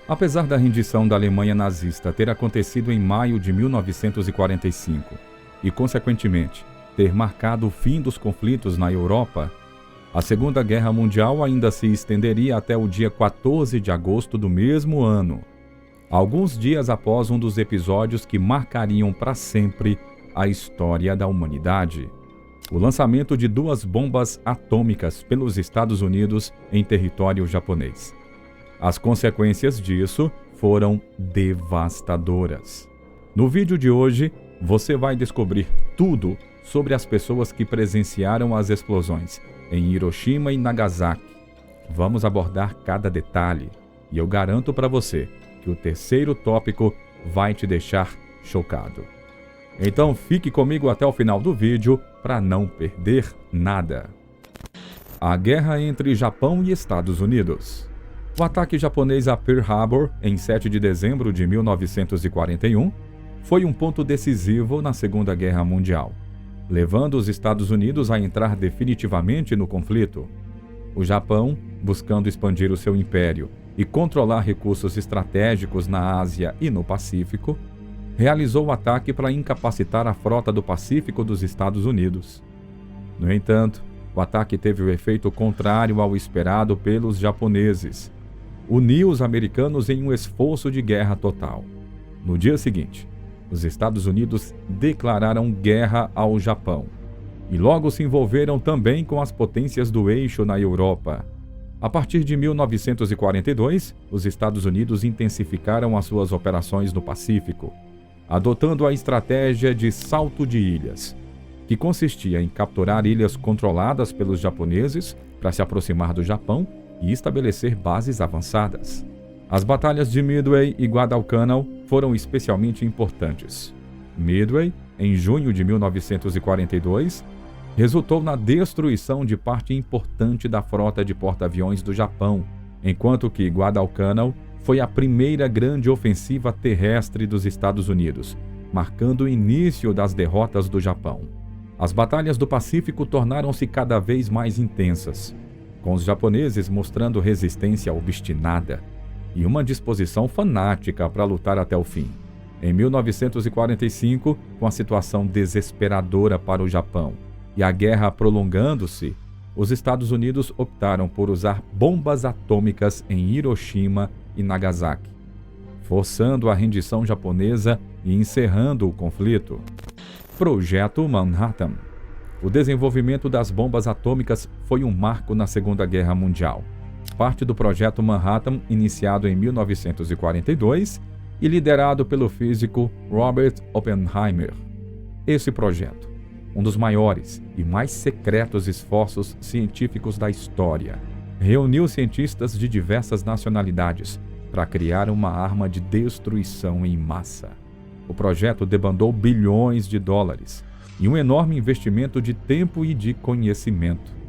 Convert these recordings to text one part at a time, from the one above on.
Apesar da rendição da Alemanha nazista ter acontecido em maio de 1945 e, consequentemente, ter marcado o fim dos conflitos na Europa, a Segunda Guerra Mundial ainda se estenderia até o dia 14 de agosto do mesmo ano, alguns dias após um dos episódios que marcariam para sempre a história da humanidade: o lançamento de 2 bombas atômicas pelos Estados Unidos em território japonês. As consequências disso foram devastadoras. No vídeo de hoje, você vai descobrir tudo sobre as pessoas que presenciaram as explosões em Hiroshima e Nagasaki. Vamos abordar cada detalhe e eu garanto para você que o terceiro tópico vai te deixar chocado. Então fique comigo até o final do vídeo para não perder nada. A guerra entre Japão e Estados Unidos. O ataque japonês a Pearl Harbor, em 7 de dezembro de 1941, foi um ponto decisivo na Segunda Guerra Mundial, levando os Estados Unidos a entrar definitivamente no conflito. O Japão, buscando expandir o seu império e controlar recursos estratégicos na Ásia e no Pacífico, realizou o ataque para incapacitar a frota do Pacífico dos Estados Unidos. No entanto, o ataque teve o efeito contrário ao esperado pelos japoneses. Uniu os americanos em um esforço de guerra total. No dia seguinte, os Estados Unidos declararam guerra ao Japão e logo se envolveram também com as potências do eixo na Europa. A partir de 1942, os Estados Unidos intensificaram as suas operações no Pacífico, adotando a estratégia de salto de ilhas, que consistia em capturar ilhas controladas pelos japoneses para se aproximar do Japão e estabelecer bases avançadas. As batalhas de Midway e Guadalcanal foram especialmente importantes. Midway, em junho de 1942, resultou na destruição de parte importante da frota de porta-aviões do Japão, enquanto que Guadalcanal foi a primeira grande ofensiva terrestre dos Estados Unidos, marcando o início das derrotas do Japão. As batalhas do Pacífico tornaram-se cada vez mais intensas, com os japoneses mostrando resistência obstinada e uma disposição fanática para lutar até o fim. Em 1945, com a situação desesperadora para o Japão e a guerra prolongando-se, os Estados Unidos optaram por usar bombas atômicas em Hiroshima e Nagasaki, forçando a rendição japonesa e encerrando o conflito. Projeto Manhattan. O desenvolvimento das bombas atômicas foi um marco na Segunda Guerra Mundial. Parte do Projeto Manhattan, iniciado em 1942 e liderado pelo físico Robert Oppenheimer. Esse projeto, um dos maiores e mais secretos esforços científicos da história, reuniu cientistas de diversas nacionalidades para criar uma arma de destruição em massa. O projeto debandou bilhões de dólares e um enorme investimento de tempo e de conhecimento.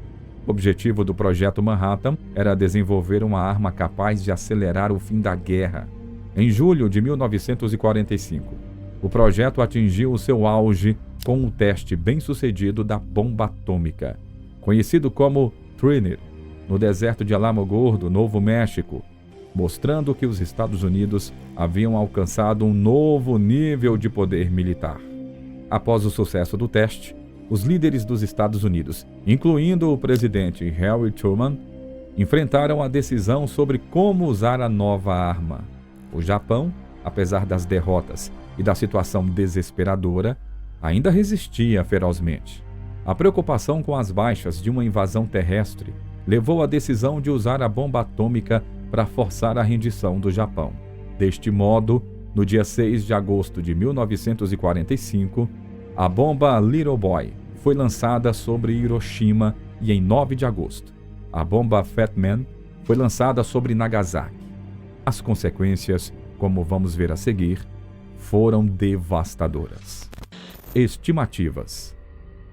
O objetivo do Projeto Manhattan era desenvolver uma arma capaz de acelerar o fim da guerra. Em julho de 1945, o projeto atingiu o seu auge com o teste bem-sucedido da bomba atômica, conhecido como Trinity, no deserto de Alamogordo, Novo México, mostrando que os Estados Unidos haviam alcançado um novo nível de poder militar. Após o sucesso do teste, os líderes dos Estados Unidos, incluindo o presidente Harry Truman, enfrentaram a decisão sobre como usar a nova arma. O Japão, apesar das derrotas e da situação desesperadora, ainda resistia ferozmente. A preocupação com as baixas de uma invasão terrestre levou à decisão de usar a bomba atômica para forçar a rendição do Japão. Deste modo, no dia 6 de agosto de 1945, a bomba Little Boy foi lançada sobre Hiroshima e em 9 de agosto, a bomba Fat Man foi lançada sobre Nagasaki. As consequências, como vamos ver a seguir, foram devastadoras. Estimativas.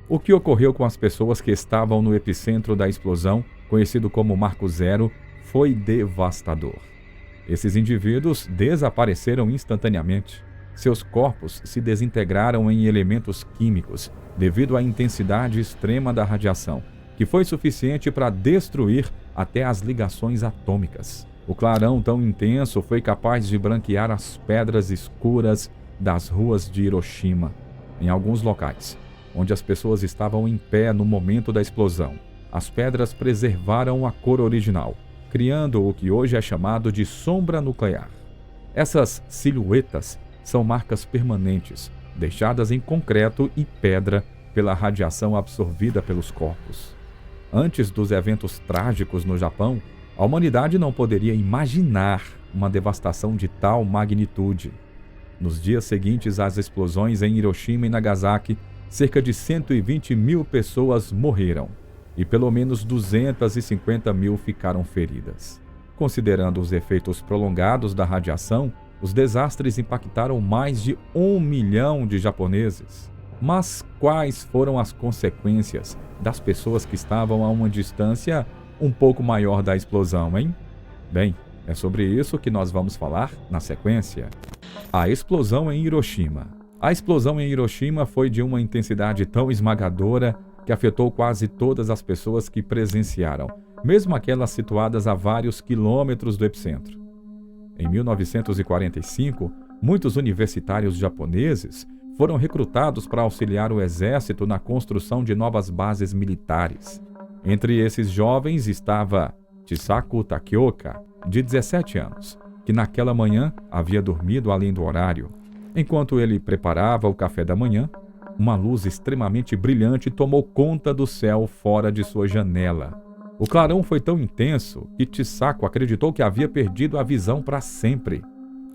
O que ocorreu com as pessoas que estavam no epicentro da explosão, conhecido como Marco Zero, foi devastador. Esses indivíduos desapareceram instantaneamente. Seus corpos se desintegraram em elementos químicos devido à intensidade extrema da radiação, que foi suficiente para destruir até as ligações atômicas. O clarão tão intenso foi capaz de branquear as pedras escuras das ruas de Hiroshima. Em alguns locais, onde as pessoas estavam em pé no momento da explosão, as pedras preservaram a cor original, criando o que hoje é chamado de sombra nuclear. Essas silhuetas são marcas permanentes, deixadas em concreto e pedra pela radiação absorvida pelos corpos. Antes dos eventos trágicos no Japão, a humanidade não poderia imaginar uma devastação de tal magnitude. Nos dias seguintes às explosões em Hiroshima e Nagasaki, cerca de 120 mil pessoas morreram e pelo menos 250 mil ficaram feridas. Considerando os efeitos prolongados da radiação, os desastres impactaram mais de 1 milhão de japoneses. Mas quais foram as consequências das pessoas que estavam a uma distância um pouco maior da explosão, hein? Bem, é sobre isso que nós vamos falar na sequência. A explosão em Hiroshima. A explosão em Hiroshima foi de uma intensidade tão esmagadora que afetou quase todas as pessoas que presenciaram, mesmo aquelas situadas a vários quilômetros do epicentro. Em 1945, muitos universitários japoneses foram recrutados para auxiliar o exército na construção de novas bases militares. Entre esses jovens estava Chisaku Takioka, de 17 anos, que naquela manhã havia dormido além do horário. Enquanto ele preparava o café da manhã, uma luz extremamente brilhante tomou conta do céu fora de sua janela. O clarão foi tão intenso que Chisaku acreditou que havia perdido a visão para sempre.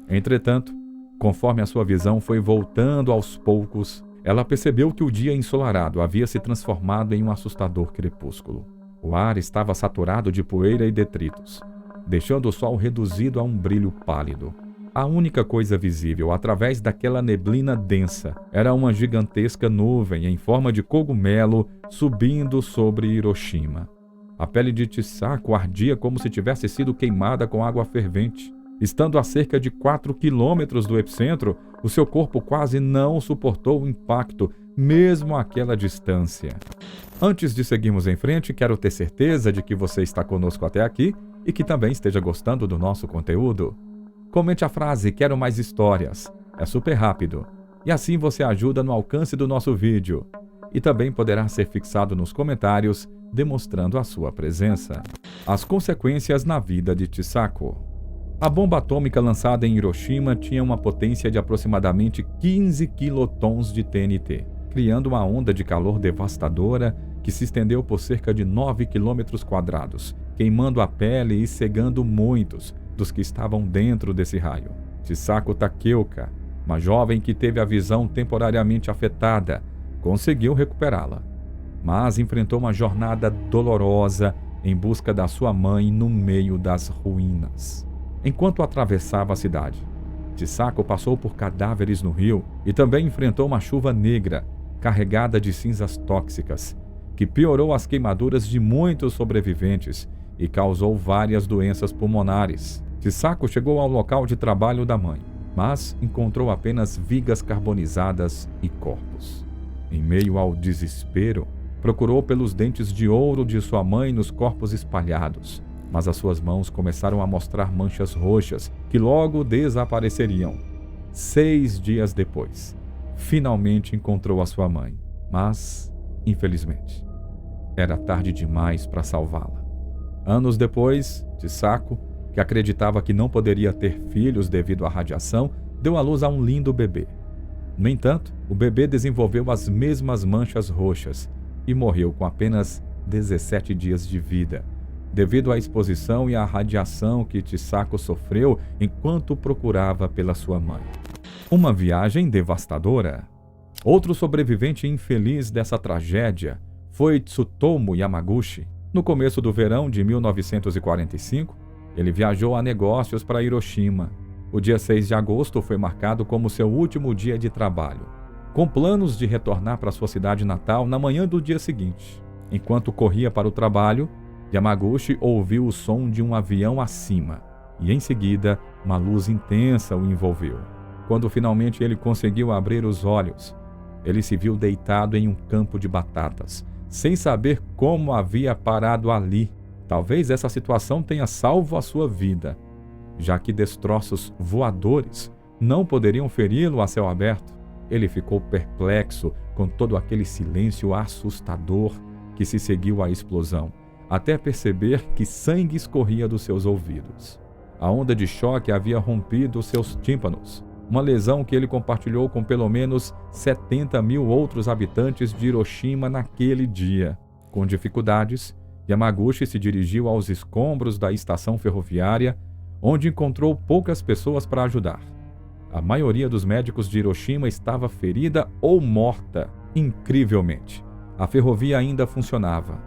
Entretanto, conforme a sua visão foi voltando aos poucos, ela percebeu que o dia ensolarado havia se transformado em um assustador crepúsculo. O ar estava saturado de poeira e detritos, deixando o sol reduzido a um brilho pálido. A única coisa visível através daquela neblina densa era uma gigantesca nuvem em forma de cogumelo subindo sobre Hiroshima. A pele de Chisaku ardia como se tivesse sido queimada com água fervente. Estando a cerca de 4 quilômetros do epicentro, o seu corpo quase não suportou o impacto, mesmo àquela distância. Antes de seguirmos em frente, quero ter certeza de que você está conosco até aqui e que também esteja gostando do nosso conteúdo. Comente a frase "Quero mais histórias". É super rápido. E assim você ajuda no alcance do nosso vídeo. E também poderá ser fixado nos comentários, demonstrando a sua presença. As consequências na vida de Chisaku. A bomba atômica lançada em Hiroshima tinha uma potência de aproximadamente 15 quilotons de TNT, criando uma onda de calor devastadora que se estendeu por cerca de 9 quilômetros quadrados, queimando a pele e cegando muitos dos que estavam dentro desse raio. Chisaku Takioka, uma jovem que teve a visão temporariamente afetada, conseguiu recuperá-la, mas enfrentou uma jornada dolorosa em busca da sua mãe no meio das ruínas. Enquanto atravessava a cidade, Chisaku passou por cadáveres no rio e também enfrentou uma chuva negra, carregada de cinzas tóxicas, que piorou as queimaduras de muitos sobreviventes e causou várias doenças pulmonares. Chisaku chegou ao local de trabalho da mãe, mas encontrou apenas vigas carbonizadas e corpos. Em meio ao desespero, procurou pelos dentes de ouro de sua mãe nos corpos espalhados, mas as suas mãos começaram a mostrar manchas roxas que logo desapareceriam. 6 dias depois, finalmente encontrou a sua mãe, mas, infelizmente, era tarde demais para salvá-la. Anos depois, Chisaku, que acreditava que não poderia ter filhos devido à radiação, deu à luz a um lindo bebê. No entanto, o bebê desenvolveu as mesmas manchas roxas e morreu com apenas 17 dias de vida, devido à exposição e à radiação que Chisaku sofreu enquanto procurava pela sua mãe. Uma viagem devastadora. Outro sobrevivente infeliz dessa tragédia foi Tsutomu Yamaguchi. No começo do verão de 1945, ele viajou a negócios para Hiroshima. O dia 6 de agosto foi marcado como seu último dia de trabalho, com planos de retornar para sua cidade natal na manhã do dia seguinte. Enquanto corria para o trabalho, Yamaguchi ouviu o som de um avião acima e, em seguida, uma luz intensa o envolveu. Quando finalmente ele conseguiu abrir os olhos, ele se viu deitado em um campo de batatas, sem saber como havia parado ali. Talvez essa situação tenha salvo a sua vida, já que destroços voadores não poderiam feri-lo a céu aberto. Ele ficou perplexo com todo aquele silêncio assustador que se seguiu à explosão, até perceber que sangue escorria dos seus ouvidos. A onda de choque havia rompido seus tímpanos, uma lesão que ele compartilhou com pelo menos 70 mil outros habitantes de Hiroshima naquele dia. Com dificuldades, Yamaguchi se dirigiu aos escombros da estação ferroviária, onde encontrou poucas pessoas para ajudar. A maioria dos médicos de Hiroshima estava ferida ou morta. Incrivelmente, a ferrovia ainda funcionava,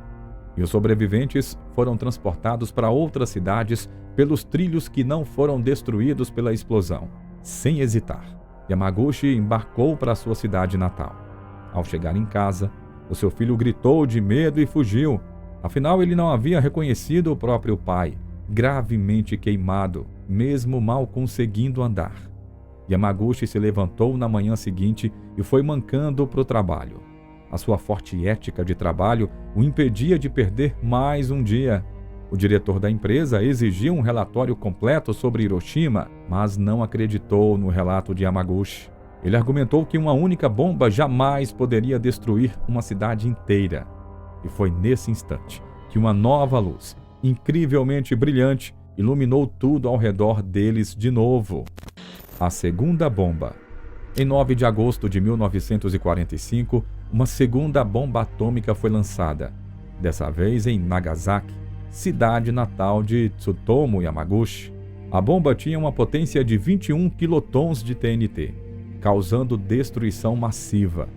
e os sobreviventes foram transportados para outras cidades pelos trilhos que não foram destruídos pela explosão. Sem hesitar, Yamaguchi embarcou para sua cidade natal. Ao chegar em casa, o seu filho gritou de medo e fugiu. Afinal, ele não havia reconhecido o próprio pai, gravemente queimado, mesmo mal conseguindo andar. Yamaguchi se levantou na manhã seguinte e foi mancando para o trabalho. A sua forte ética de trabalho o impedia de perder mais um dia. O diretor da empresa exigiu um relatório completo sobre Hiroshima, mas não acreditou no relato de Yamaguchi. Ele argumentou que uma única bomba jamais poderia destruir uma cidade inteira. E foi nesse instante que uma nova luz, incrivelmente brilhante, iluminou tudo ao redor deles de novo. A segunda bomba. Em 9 de agosto de 1945, uma segunda bomba atômica foi lançada, dessa vez em Nagasaki, cidade natal de Tsutomu Yamaguchi. A bomba tinha uma potência de 21 quilotons de TNT, causando destruição massiva.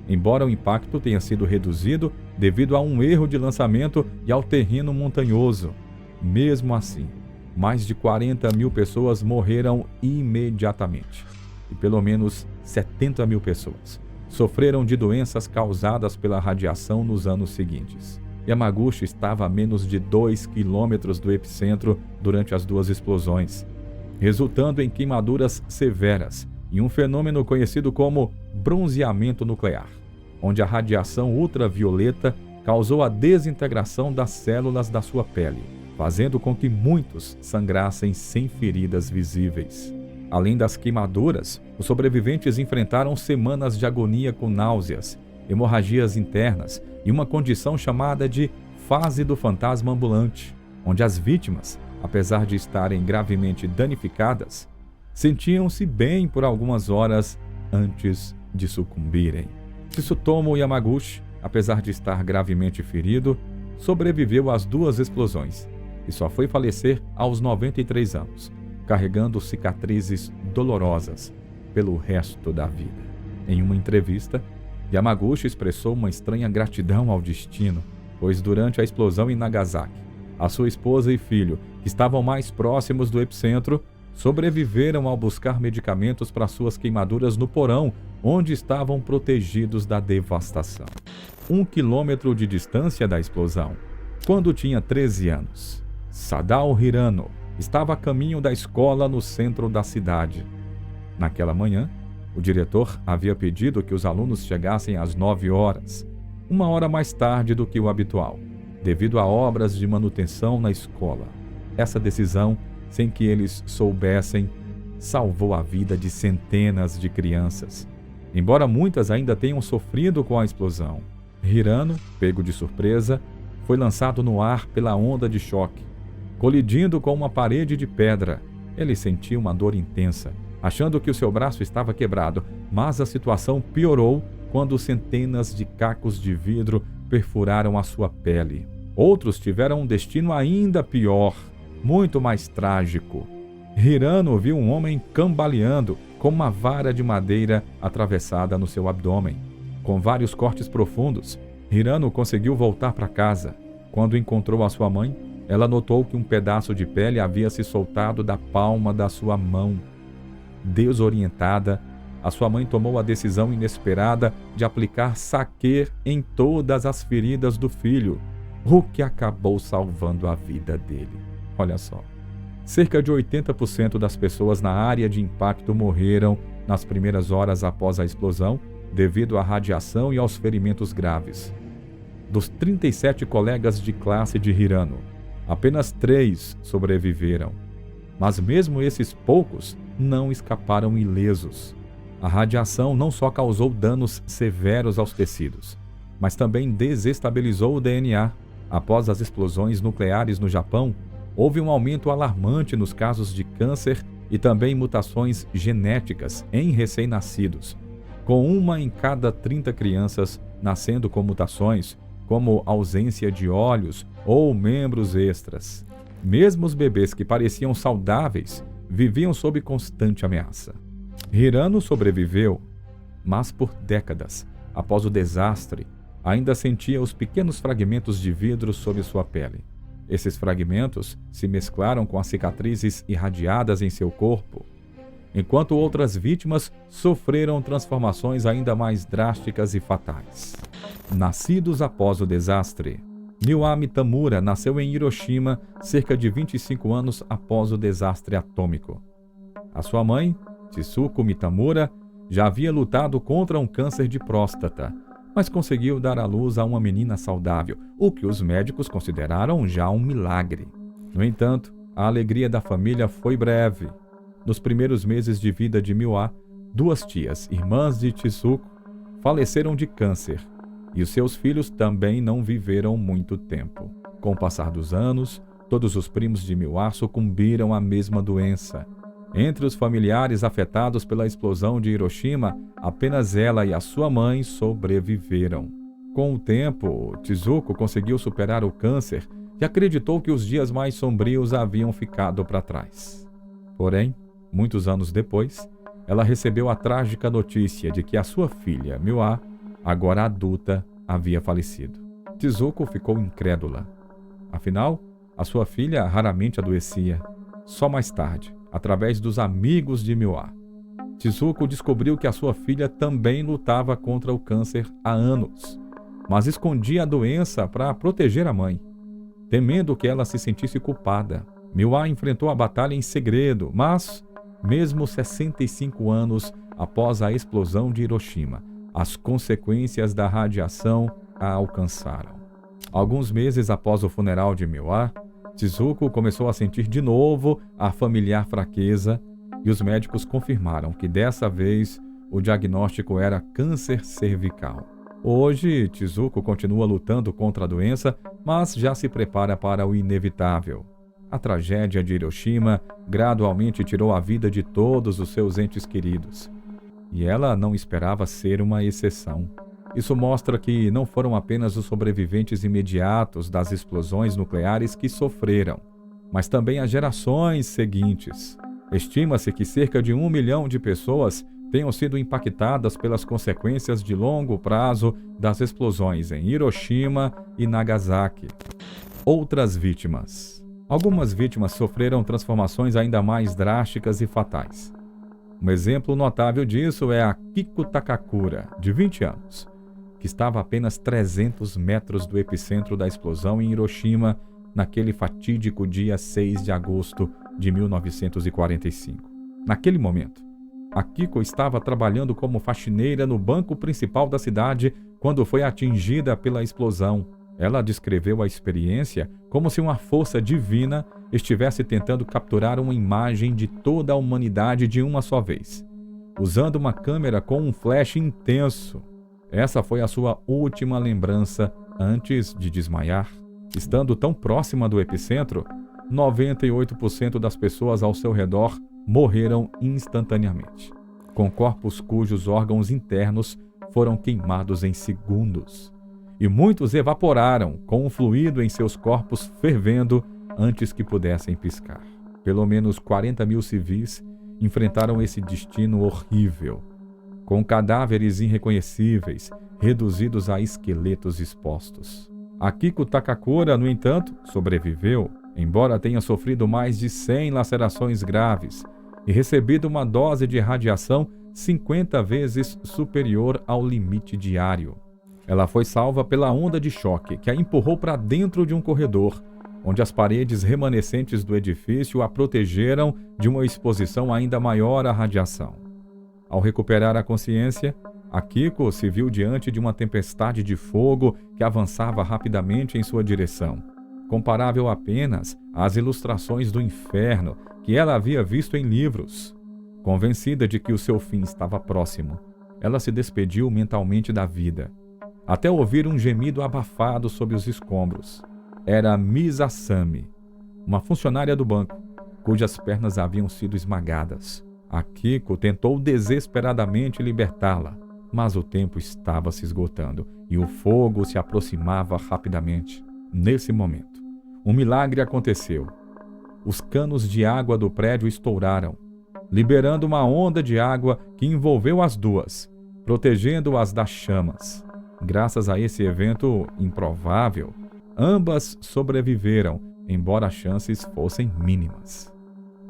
Embora o impacto tenha sido reduzido devido a um erro de lançamento e ao terreno montanhoso, mesmo assim, mais de 40 mil pessoas morreram imediatamente e pelo menos 70 mil pessoas sofreram de doenças causadas pela radiação nos anos seguintes. Yamaguchi estava a menos de 2 quilômetros do epicentro durante as duas explosões, resultando em queimaduras severas e um fenômeno conhecido como bronzeamento nuclear, onde a radiação ultravioleta causou a desintegração das células da sua pele, fazendo com que muitos sangrassem sem feridas visíveis. Além das queimaduras, os sobreviventes enfrentaram semanas de agonia com náuseas, hemorragias internas e uma condição chamada de fase do fantasma ambulante, onde as vítimas, apesar de estarem gravemente danificadas, sentiam-se bem por algumas horas antes de sucumbirem. Tsutomu Yamaguchi, apesar de estar gravemente ferido, sobreviveu às duas explosões e só foi falecer aos 93 anos, carregando cicatrizes dolorosas pelo resto da vida. Em uma entrevista, Yamaguchi expressou uma estranha gratidão ao destino, pois durante a explosão em Nagasaki, a sua esposa e filho, que estavam mais próximos do epicentro, sobreviveram ao buscar medicamentos para suas queimaduras no porão, onde estavam protegidos da devastação. 1 quilômetro de distância da explosão, quando tinha 13 anos, Sadao Hirano estava a caminho da escola no centro da cidade. Naquela manhã, o diretor havia pedido que os alunos chegassem às 9 horas, 1 hora mais tarde do que o habitual, devido a obras de manutenção na escola. Essa decisão, sem que eles soubessem, salvou a vida de centenas de crianças, embora muitas ainda tenham sofrido com a explosão. Hirano, pego de surpresa, foi lançado no ar pela onda de choque, colidindo com uma parede de pedra. Ele sentiu uma dor intensa, achando que o seu braço estava quebrado, mas a situação piorou quando centenas de cacos de vidro perfuraram a sua pele. Outros tiveram um destino ainda pior, muito mais trágico. Hirano viu um homem cambaleando com uma vara de madeira atravessada no seu abdômen, com vários cortes profundos. Hirano conseguiu voltar para casa. Quando encontrou a sua mãe, ela notou que um pedaço de pele havia se soltado da palma da sua mão. Desorientada, a sua mãe tomou a decisão inesperada de aplicar saquê em todas as feridas do filho, o que acabou salvando a vida dele. Olha só. Cerca de 80% das pessoas na área de impacto morreram nas primeiras horas após a explosão, devido à radiação e aos ferimentos graves. Dos 37 colegas de classe de Hirano, apenas 3 sobreviveram. Mas mesmo esses poucos não escaparam ilesos. A radiação não só causou danos severos aos tecidos, mas também desestabilizou o DNA. Após as explosões nucleares no Japão, houve um aumento alarmante nos casos de câncer e também mutações genéticas em recém-nascidos, com 1 em cada 30 crianças nascendo com mutações, como ausência de olhos ou membros extras. Mesmo os bebês que pareciam saudáveis viviam sob constante ameaça. Hirano sobreviveu, mas por décadas, após o desastre, ainda sentia os pequenos fragmentos de vidro sob sua pele. Esses fragmentos se mesclaram com as cicatrizes irradiadas em seu corpo, enquanto outras vítimas sofreram transformações ainda mais drásticas e fatais. Nascidos após o desastre, Miwa Mitamura nasceu em Hiroshima cerca de 25 anos após o desastre atômico. A sua mãe, Tsuko Mitamura, já havia lutado contra um câncer de próstata, mas conseguiu dar à luz a uma menina saudável, o que os médicos consideraram já um milagre. No entanto, a alegria da família foi breve. Nos primeiros meses de vida de Miwa, 2 tias, irmãs de Tsuko, faleceram de câncer, e os seus filhos também não viveram muito tempo. Com o passar dos anos, todos os primos de Miwa sucumbiram à mesma doença. Entre os familiares afetados pela explosão de Hiroshima, apenas ela e a sua mãe sobreviveram. Com o tempo, Tsuko conseguiu superar o câncer e acreditou que os dias mais sombrios haviam ficado para trás. Porém, muitos anos depois, ela recebeu a trágica notícia de que a sua filha, Miwa, agora adulta, havia falecido. Tsuko ficou incrédula. Afinal, a sua filha raramente adoecia. Só mais tarde, através dos amigos de Miwa, Tsuko descobriu que a sua filha também lutava contra o câncer há anos, mas escondia a doença para proteger a mãe. Temendo que ela se sentisse culpada, Miwa enfrentou a batalha em segredo, mas, mesmo 65 anos após a explosão de Hiroshima, as consequências da radiação a alcançaram. Alguns meses após o funeral de Miwa, Tsuko começou a sentir de novo a familiar fraqueza e os médicos confirmaram que dessa vez o diagnóstico era câncer cervical. Hoje, Tsuko continua lutando contra a doença, mas já se prepara para o inevitável. A tragédia de Hiroshima gradualmente tirou a vida de todos os seus entes queridos. E ela não esperava ser uma exceção. Isso mostra que não foram apenas os sobreviventes imediatos das explosões nucleares que sofreram, mas também as gerações seguintes. Estima-se que cerca de 1 milhão de pessoas tenham sido impactadas pelas consequências de longo prazo das explosões em Hiroshima e Nagasaki. Outras vítimas. Algumas vítimas sofreram transformações ainda mais drásticas e fatais. Um exemplo notável disso é a Akiko Takakura, de 20 anos, que estava a apenas 300 metros do epicentro da explosão em Hiroshima, naquele fatídico dia 6 de agosto de 1945. Naquele momento, Akiko estava trabalhando como faxineira no banco principal da cidade quando foi atingida pela explosão. Ela descreveu a experiência como se uma força divina estivesse tentando capturar uma imagem de toda a humanidade de uma só vez, usando uma câmera com um flash intenso. Essa foi a sua última lembrança antes de desmaiar. Estando tão próxima do epicentro, 98% das pessoas ao seu redor morreram instantaneamente, com corpos cujos órgãos internos foram queimados em segundos. E muitos evaporaram, com o fluido em seus corpos fervendo antes que pudessem piscar. Pelo menos 40 mil civis enfrentaram esse destino horrível, com cadáveres irreconhecíveis, reduzidos a esqueletos expostos. Akiko Takakura, no entanto, sobreviveu, embora tenha sofrido mais de 100 lacerações graves e recebido uma dose de radiação 50 vezes superior ao limite diário. Ela foi salva pela onda de choque que a empurrou para dentro de um corredor, onde as paredes remanescentes do edifício a protegeram de uma exposição ainda maior à radiação. Ao recuperar a consciência, Akiko se viu diante de uma tempestade de fogo que avançava rapidamente em sua direção, comparável apenas às ilustrações do inferno que ela havia visto em livros. Convencida de que o seu fim estava próximo, ela se despediu mentalmente da vida, até ouvir um gemido abafado sob os escombros. Era Miss Asami, uma funcionária do banco, cujas pernas haviam sido esmagadas. Akiko tentou desesperadamente libertá-la, mas o tempo estava se esgotando e o fogo se aproximava rapidamente. Nesse momento, um milagre aconteceu. Os canos de água do prédio estouraram, liberando uma onda de água que envolveu as duas, protegendo-as das chamas. Graças a esse evento improvável, ambas sobreviveram, embora as chances fossem mínimas.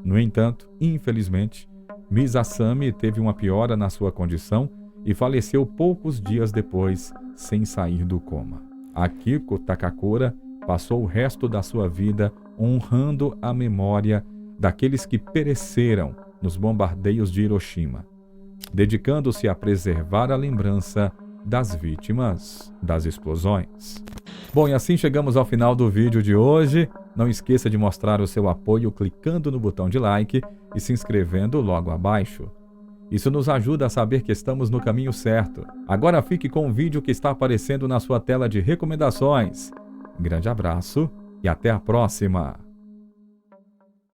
No entanto, infelizmente, Miss Asami teve uma piora na sua condição e faleceu poucos dias depois, sem sair do coma. Akiko Takakura passou o resto da sua vida honrando a memória daqueles que pereceram nos bombardeios de Hiroshima, dedicando-se a preservar a lembrança das vítimas das explosões. Bom, e assim chegamos ao final do vídeo de hoje. Não esqueça de mostrar o seu apoio clicando no botão de like e se inscrevendo logo abaixo. Isso nos ajuda a saber que estamos no caminho certo. Agora fique com o vídeo que está aparecendo na sua tela de recomendações. Grande abraço e até a próxima!